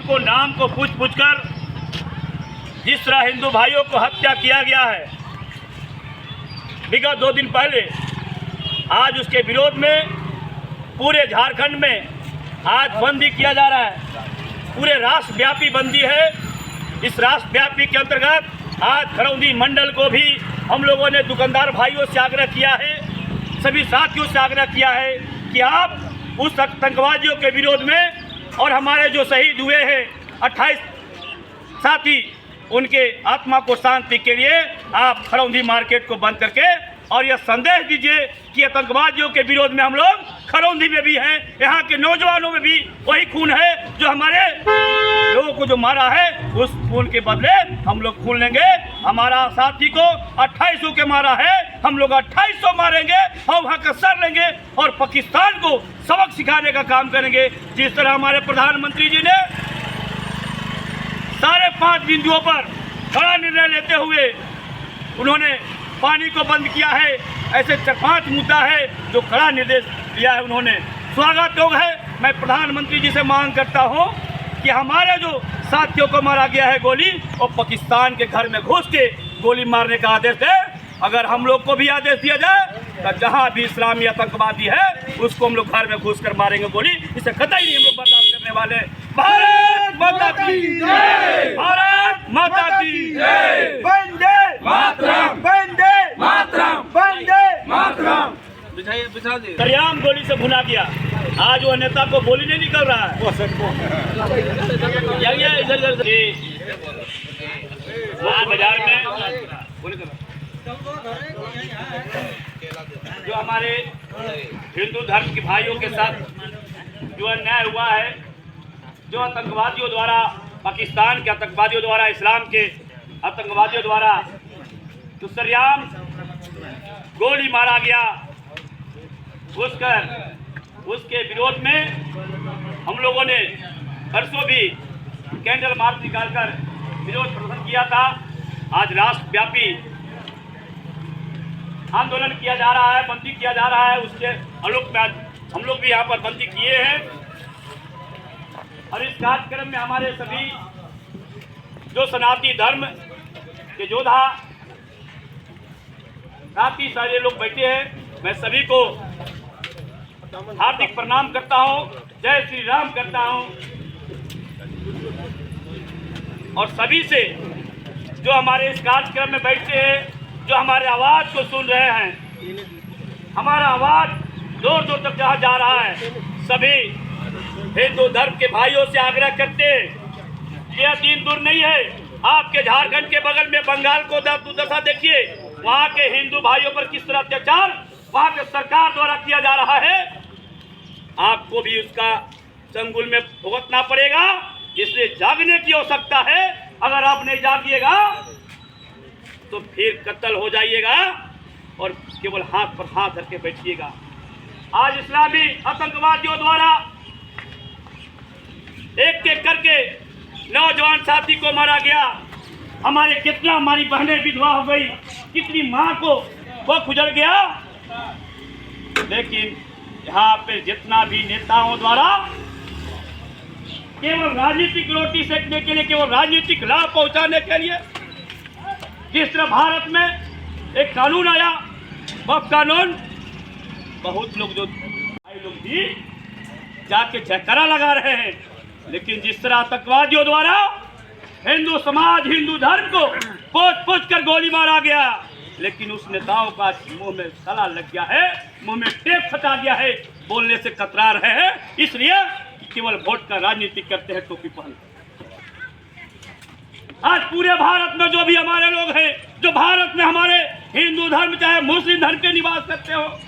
को नाम को पूछ कर जिस तरह हिंदू भाइयों को हत्या किया गया है विगत 2 दिन पहले, आज उसके विरोध में पूरे झारखंड में आज बंदी किया जा रहा है। पूरे राष्ट्रव्यापी बंदी है। इस राष्ट्रव्यापी के अंतर्गत आज खरौंदी मंडल को भी हम लोगों ने दुकानदार भाइयों से आग्रह किया है, सभी साथियों से आग्रह किया है कि आप उस आतंकवादियों के विरोध में और हमारे जो शहीद हुए हैं 28 साथी, उनके आत्मा को शांति के लिए आप खरौंदी मार्केट को बंद करके और यह संदेश दीजिए कि आतंकवादियों के विरोध में हम लोग खरौंदी में भी हैं। यहाँ के नौजवानों में भी वही खून है जो हमारे लोगों को जो मारा है, उस खून के बदले हम लोग खून लेंगे। हमारा साथी को 2800 के मारा है, हम लोग 2800 मारेंगे और वहाँ का सर लेंगे और पाकिस्तान को सबक सिखाने का काम करेंगे। जिस तरह हमारे प्रधानमंत्री जी ने 5.5 बिंदुओं पर बड़ा निर्णय लेते हुए उन्होंने पानी को बंद किया है, ऐसे 4-5 मुद्दा है जो कड़ा निर्देश दिया है उन्होंने। स्वागत योग्य है। मैं प्रधानमंत्री जी से मांग करता हूं कि हमारे जो साथियों को मारा गया है गोली, और पाकिस्तान के घर में घुस के गोली मारने का आदेश दे। अगर हम लोग को भी आदेश दिया जाए तो जहां भी इस्लामी आतंकवादी है उसको हम लोग घर में घुस कर मारेंगे गोली। इसे कतई नहीं हम लोग बर्दाश्त करने वाले। भारत माता की जय, भारत माता की जय, वंदे मातरम, वंदे मातरम, वंदे मातरम। सरेआम गोली से भुना गया। आज वो नेता को गोली नहीं निकल रहा है। इधर बाजार में जो हमारे हिंदू धर्म के भाइयों के साथ जो अन्याय हुआ है, जो आतंकवादियों द्वारा, पाकिस्तान के आतंकवादियों द्वारा, इस्लाम के आतंकवादियों द्वारा जो सरेआम गोली मारा गया, उसके विरोध में हम लोगों ने परसों भी कैंडल मार्च निकालकर विरोध प्रदर्शन किया था। आज राष्ट्रव्यापी आंदोलन किया जा रहा है, बंदी किया जा रहा है। उसके आलोक में हम लोग भी यहाँ पर बंदी किए हैं। और इस कार्यक्रम में हमारे सभी जो सनातनी धर्म के योद्धा, काफी सारे लोग बैठे हैं। मैं सभी को हार्दिक प्रणाम करता हूं, जय श्री राम करता हूं। और सभी से जो हमारे इस कार्यक्रम में बैठे हैं, जो हमारे आवाज को सुन रहे हैं, हमारा आवाज दूर दूर तक जहाँ जा रहा है, सभी हिंदू धर्म के भाइयों से आग्रह करते हैं। यह दिन दूर नहीं है। आपके झारखंड के बगल में बंगाल को दुर्दशा देखिए, वहाँ के हिंदू भाइयों पर किस तरह अत्याचार वहाँ के सरकार द्वारा किया जा रहा है। आपको भी उसका चंगुल में भुगतना पड़ेगा। इसलिए जागने की आवश्यकता है। अगर आप नहीं जागिएगा तो फिर कत्ल हो जाइएगा और केवल हाथ पर हाथ धर के बैठिएगा। आज इस्लामी आतंकवादियों द्वारा एक एक करके नौजवान साथी को मारा गया। हमारी बहनें विधवा हो गई, कितनी माँ को वो गुजर गया। लेकिन यहाँ पे जितना भी नेताओं द्वारा केवल राजनीतिक रोटी सेकने के लिए, केवल राजनीतिक लाभ पहुंचाने के लिए, जिस तरह भारत में एक कानून आया, वह कानून बहुत लोग जो भाई लोग भी जाके जयकारा लगा रहे हैं। लेकिन जिस तरह आतंकवादियों द्वारा हिंदू समाज, हिंदू धर्म को पोछ कर गोली मारा गया, लेकिन उस नेताओं का मुंह में ताला लग गया है, मुंह में टेप फटा गया है, बोलने से कतरा रहे हैं। इसलिए केवल वोट का राजनीति करते हैं टोपी पहन। आज पूरे भारत में जो भी हमारे लोग हैं, जो भारत में हमारे हिंदू धर्म चाहे मुस्लिम धर्म के निवास करते हो,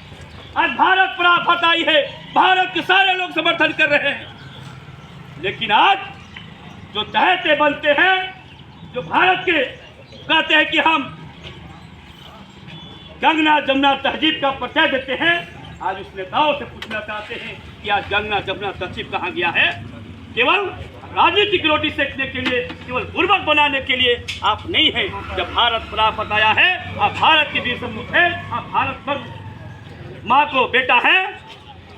आज भारत पर आफत आई है। भारत के सारे लोग समर्थन कर रहे हैं। लेकिन आज जो चाहते बनते हैं, जो भारत के कहते हैं कि हम गंगा जमुना तहजीब का परिचय देते हैं, आज उस नेताओं से पूछना चाहते हैं कि आज गंगा जमुना तहजीब कहाँ गया है। केवल राजनीतिक रोटी सेकने के लिए, केवल बुर्बक बनाने के लिए आप नहीं है। जब भारत पर आफत आया है, आप भारत के वीर सपूत हैं, आप भारत पर माँ को बेटा है,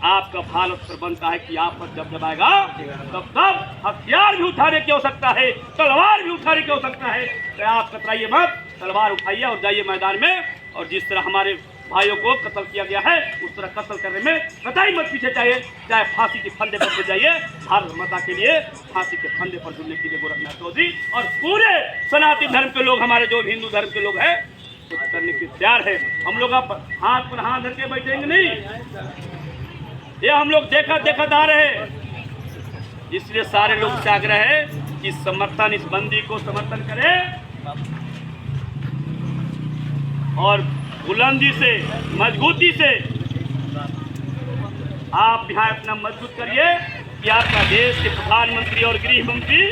आपका भारत पर बनता है कि आप पर जब जब आएगा तब हथियार भी उठाने की आवश्यकता है, तलवार भी उठाने की आवश्यकता है। तो आप कतराइए मत, तलवार उठाइए और जाइए मैदान में। और जिस तरह हमारे भाइयों को कत्ल किया गया है उस तरह कत्ल करने में कतई मत पीछे चाहिए, चाहे फांसी के फंदे पर गिर जाइए। भारत माता के लिए फांसी के फंदे पर झूलने के लिए गोरखनाथ चौधरी और पूरे सनातन धर्म के लोग, हमारे जो हिंदू धर्म के लोग हैं, कुछ करने के तैयार है। हम लोग अब हाथ पर हाथ धर के बैठेंगे नहीं, ये हम लोग देखा आ रहे हैं। इसलिए सारे लोग से आग्रह है कि समर्थन, इस बंदी को समर्थन करें और बुलंदी से, मजबूती से आप यहाँ अपना मजबूत करिए कि आपका देश के प्रधानमंत्री और गृह मंत्री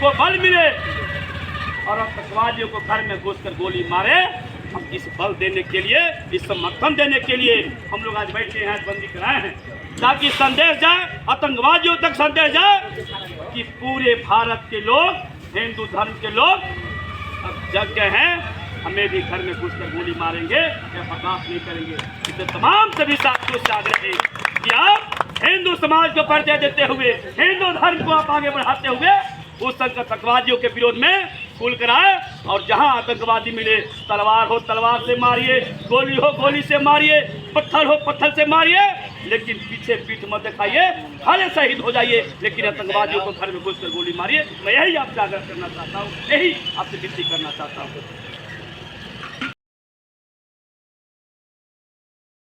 को बल मिले और आतंकवादियों को घर में घुसकर गोली मारे। हम इस बल देने के लिए, इस समर्थन देने के लिए हम लोग आज बैठे हैं, बंदी कराए हैं, ताकि संदेश जाए, आतंकवादियों तक संदेश जाए कि पूरे भारत के लोग, हिंदू धर्म के लोग अब जग गए हैं, हमें भी घर में घुसकर गोली मारेंगे या बर्दाश्त नहीं करेंगे। इसलिए तमाम सभी साथियों से आग्रह है कि आप हिंदू समाज को परिचय देते हुए, हिंदू धर्म को आप आगे बढ़ाते हुए उस आतंकवादियों के विरोध में खुल कर आए। और जहां आतंकवादी मिले, तलवार हो तलवार से मारिए, गोली हो गोली से मारिए, पत्थर हो पत्थर से मारिए, लेकिन पीछे पीठ मत दिखाइए, भले शहीद हो जाइए, लेकिन आतंकवादियों को घर में घुसकर गोली मारिए। मैं यही आपसे आग्रह करना चाहता हूँ, यही आपसे विनती करना चाहता हूँ।